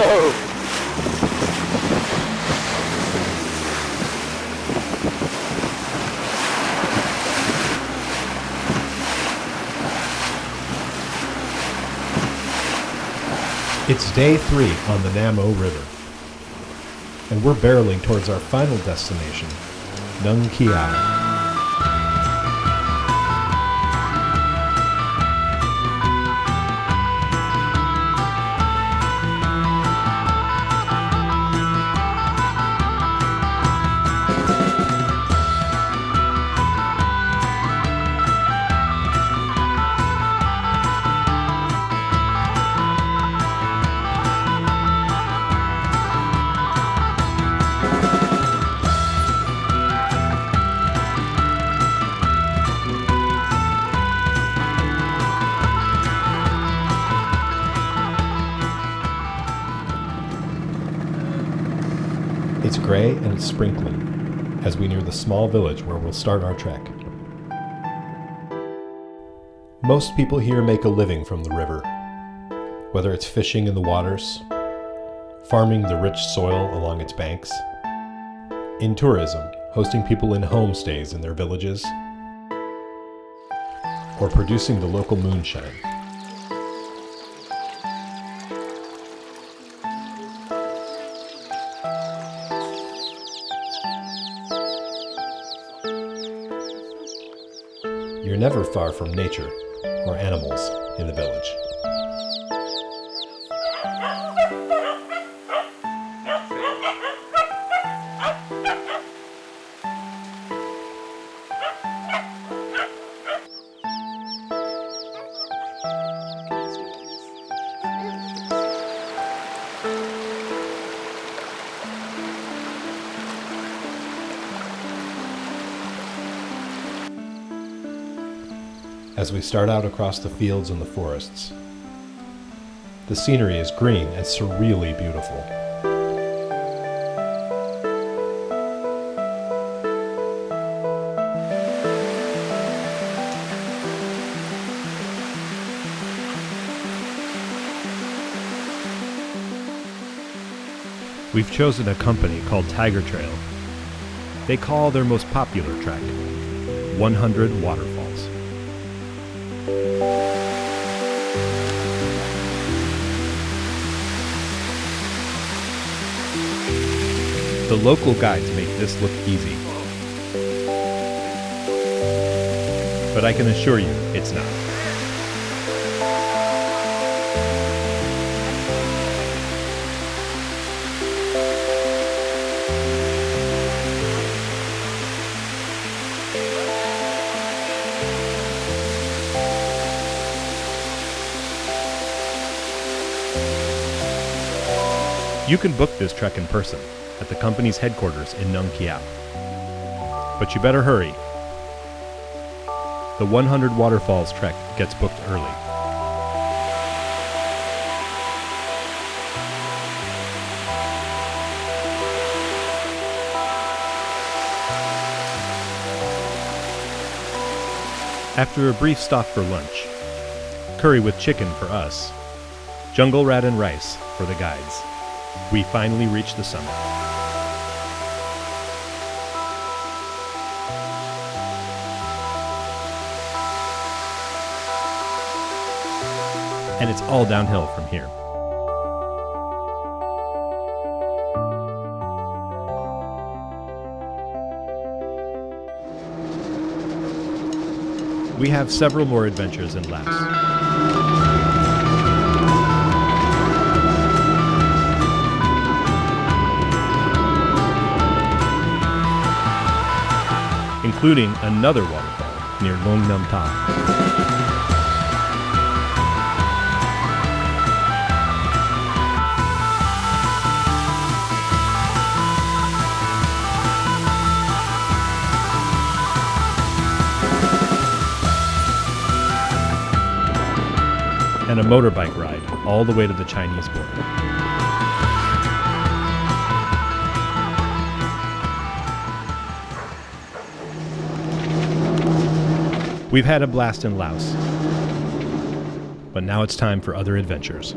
Whoa! It's day 3 on the Nam O River, and we're barreling towards our final destination, Nong Khiaw. It's gray and it's sprinkling as we near the small village where we'll start our trek. Most people here make a living from the river, whether it's fishing in the waters, farming the rich soil along its banks, in tourism, hosting people in homestays in their villages, or producing the local moonshine. You're never far from nature or animals in the village. As we start out across the fields and the forests, the scenery is green and surreally beautiful. We've chosen a company called Tiger Trail. They call their most popular trek 100 Waterfalls. The local guides make this look easy, but I can assure you it's not. You can book this trek in person at the company's headquarters in Nong Khiaw. But you better hurry. The 100 Waterfalls trek gets booked early. After a brief stop for lunch, curry with chicken for us, jungle rat and rice for the guides, we finally reach the summit. And it's all downhill from here. We have several more adventures in Laos. Including another waterfall near Long Nam Ta. And a motorbike ride all the way to the Chinese border. We've had a blast in Laos, but now it's time for other adventures.